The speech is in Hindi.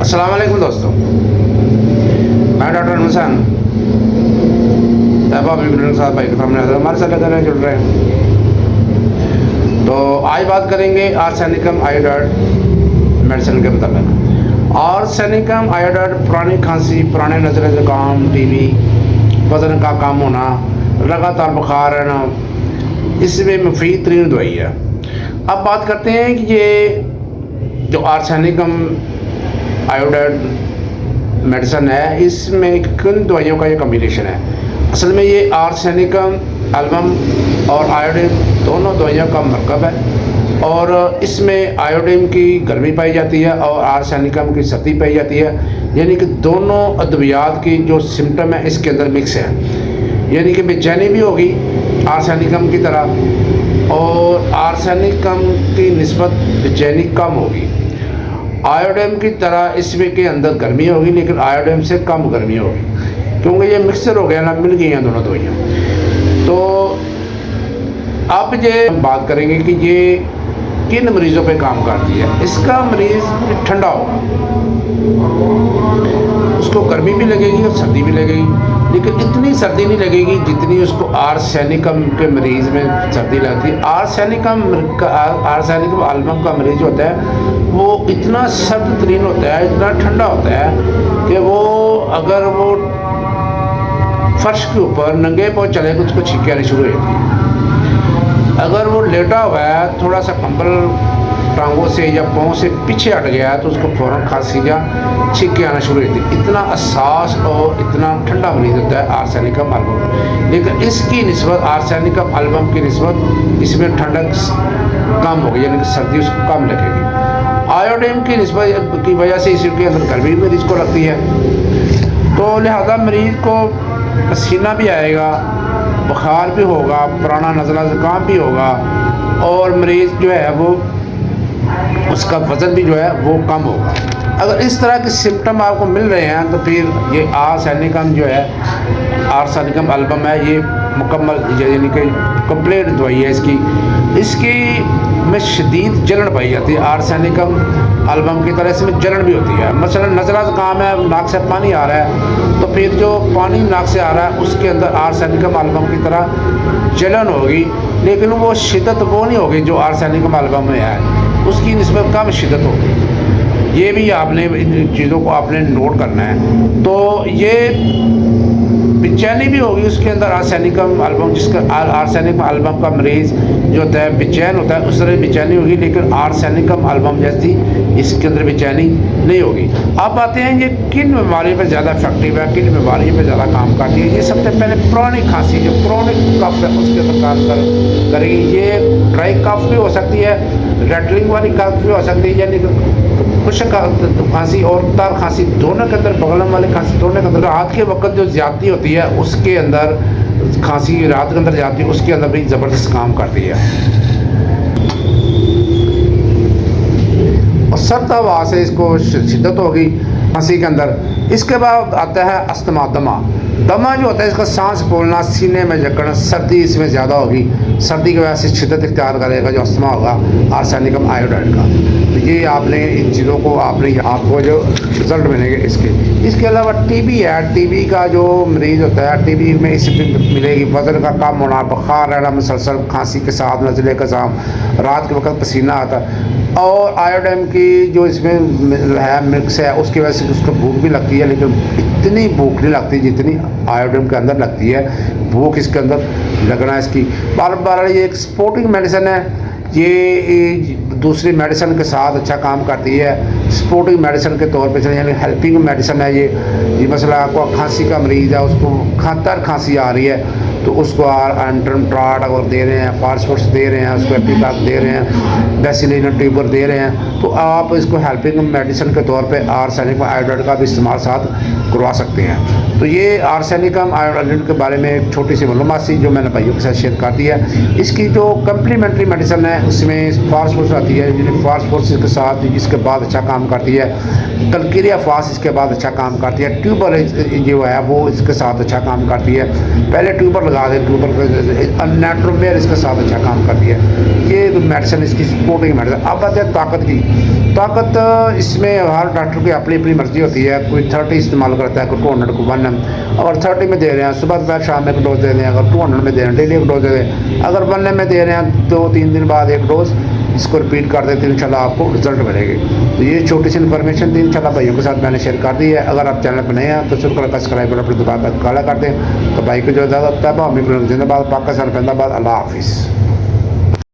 अस्सलाम वालेकुम दोस्तों, मैं डॉक्टर हसन तैयबा बिन साहब भाई के सामने हमारे साथ लगा रहे जुड़ रहे हैं। तो आज बात करेंगे आर्सेनिकम आयोडाइड मेडिसिन के मतलब। आर्सेनिकम आयोडाइड पुरानी खांसी, पुराने नज़र ज़ुकाम, टीबी, वज़न का कम होना, लगातार बुखार रहना, इसमें मुफीद तरीन दवाई है। अब बात करते हैं कि ये जो आर्सेनिकम आयोडाइड मेडिसिन है, इसमें किन दवाइयों का ये कम्बिनेशन है। असल में ये आर्सेनिकम एल्बम और आयोडीन दोनों दवाइयों का मरकब है, और इसमें आयोडीन की गर्मी पाई जाती है और आर्सेनिकम की सर्दी पाई जाती है। यानी कि दोनों अद्वियात की जो सिम्टम है इसके अंदर मिक्स है। यानी कि बेचैनी भी होगी आर्सेनिकम की तरह, और आर्सेनिकम की निस्बत बेचैनी कम होगी। आयोडीन की तरह इसमें के अंदर गर्मी होगी, लेकिन आयोडीन से कम गर्मी होगी, क्योंकि ये मिक्सर हो गया ना, मिल गई हैं दोनों दवाइयाँ। तो अब ये बात करेंगे कि ये किन मरीज़ों पे काम करती है। इसका मरीज़ ठंडा होगा, उसको गर्मी भी लगेगी और सर्दी भी लगेगी, लेकिन इतनी सर्दी नहीं लगेगी जितनी उसको आर्सेनिकम के मरीज़ में सर्दी लगती है। आर्सेनिकम एल्बम का मरीज़ होता है वो इतना सर्द तरीन होता है, इतना ठंडा होता है कि वो अगर वो फर्श के ऊपर नंगे पाँव चले तो उसको छींकें आनी शुरू हो जाती है। अगर वो लेटा हुआ है, थोड़ा सा कंबल टांगों से या पाँव से पीछे हट गया है, तो उसको फ़ौरन खांसी या छींकें आना शुरू हो जाती है। इतना एहसास और इतना ठंडा मरीज होता है आर्सेनिकम एल्बम। लेकिन इसकी निस्बत आर्सेनिकम एल्बम की निस्बत इसमें ठंडक कम होगी, यानी कि सर्दी उसको कम लगेगी। आयोडीन की निस्बत की वजह से इसके अंदर गर्मी मरीज़ को लगती है, तो लिहाजा मरीज़ को पसीना भी आएगा, बुखार भी होगा, पुराना नज़ला ज़ुकाम भी होगा, और मरीज़ जो है वो उसका वज़न भी जो है वो कम होगा। अगर इस तरह के सिम्टम आपको मिल रहे हैं तो फिर ये आर्सेनिकम जो है, आर्सेनिकम एल्बम है, ये मुकम्मल यानी कि कंप्लीट दवाई है। इसकी में शदीद जलन पाई जाती है। आर्सेनिकम एल्बम की तरह इसमें जलन भी होती है। मसलन नज़ला ज़ुकाम है, नाक से पानी आ रहा है, तो फिर जो पानी नाक से आ रहा है उसके अंदर आर्सेनिकम एल्बम की तरह जलन होगी, लेकिन वो शिद्दत वो नहीं होगी जो आर्सेनिकम एल्बम में है, उसकी निस्बत कम शिद्दत होगी। ये भी आपने इन चीज़ों को आपने नोट करना है। तो ये बेचैनी भी होगी उसके अंदर आर्सेनिकम एल्बम, जिसका आर्सेनिकम एल्बम का मरीज़ जो होता है बेचैन होता है, उस तरह बेचैनी होगी, लेकिन आर्सेनिकम एल्बम जैसी इसके अंदर बेचैनी नहीं होगी। अब आते हैं ये किन बीमारियों पर ज़्यादा इफेक्टिव है, किन बीमारियों पर ज़्यादा काम करती है। ये सबसे पहले पुरानी खांसी, जो क्रोनिक कफ है उसके अंदर काम करेगी। ये ड्राई कफ भी हो सकती है, रैटलिंग वाली कफ भी हो सकती है, यानी खुश्क खांसी और तर खांसी दोनों के अंदर, बगलम वाली खांसी दोनों के अंदर। रात के वक्त जो ज़्यादती होती है उसके अंदर खांसी, रात के अंदर जाती है उसके अंदर भी ज़बरदस्त काम करती है। और सर्द हवा से इसको शिद्दत होगी खांसी के अंदर। इसके बाद आता है अस्थमा, दमा जो होता है इसका सांस फूलना, सीने में जकड़ना, सर्दी इसमें ज़्यादा होगी। सर्दी की वजह से शिद्दत इख्तियार करेगा जो अस्थमा होगा आर्सेनिकम आयोडाइड का। तो ये आपने इन चीज़ों को आपको जो रिज़ल्ट मिलेंगे इसके अलावा टीबी है। टीबी का जो मरीज़ होता है, टीबी में इसमें मिलेगी वज़न का कम होना, बुखार रहना, मुसलसल खांसी के साथ नज़ले का साम, रात के वक्त पसीना आता है, और आयोडीन की जो इसमें है मिक्स है, उसकी वजह से उसको भूख भी लगती है, लेकिन इतनी भूख नहीं लगती जितनी आयोडीन के अंदर लगती है। भूख इसके अंदर लगना इसकी बार ये एक सपोर्टिंग मेडिसिन है। ये दूसरी मेडिसिन के साथ अच्छा काम करती है, सपोर्टिंग मेडिसिन के तौर पे, यानी हेल्पिंग मेडिसिन है ये मसला आपको खांसी का मरीज़ है, उसको खांसी आ रही है, तो उसको एंट्रमट्राट अगर दे रहे हैं, फास्फोरस दे रहे हैं, उसको एपिकाक दे रहे हैं, बेसिलिन ट्यूबर दे रहे हैं, तो आप इसको हेल्पिंग मेडिसिन के तौर पे आर्सेनिकम आयोडाइड का भी इस्तेमाल साथ करवा सकते हैं। तो ये आर्सेनिकम आयोडाइड के बारे में एक छोटी सी मालूमात थी जो मैंने भाइयों के साथ शेयर कर दी है। इसकी जो कम्प्लीमेंट्री मेडिसिन है उसमें फास्फोरस आती है, फास्फोरस के साथ इसके बाद अच्छा काम करती है। कलकीरिया फास इसके बाद अच्छा काम करती है। ट्यूबर जो है वो इसके साथ अच्छा काम करती है। पहले ट्यूबर लगा दें, ट्यूबर नेट्रोमेयर इसके साथ अच्छा काम करती है। ये मेडिसिन इसकी सपोर्टिंग मेडिसिन। अब आते हैं ताकत की। ताकत इसमें हर डॉक्टर की अपनी अपनी मर्ज़ी होती है, कोई 30 इस्तेमाल करता है, कोई 200 को 1 अगर 30 में दे रहे हैं सुबह दोपहर शाम में एक डोज दे दें, अगर 200 में दे रहे हैं डेली एक डोज दे दें, अगर 1 में दे रहे हैं 2-3 दिन बाद एक डोज इसको रिपीट कर देते हैं, इंशाल्लाह आपको रिजल्ट मिलेगी। तो ये छोटी सी इन्फॉर्मेशन थी, इंशाल्लाह भाइयों के साथ मैंने शेयर कर दी है। अगर आप चैनल पर नए हैं तो सब्सक्राइब कर अपनी दुकान पर काला कर दें। तो भाई को जो ज़्यादा तब हमें जिंदाबाद, पाकिस्तान जिंदाबाद, अल्लाह हाफिज़।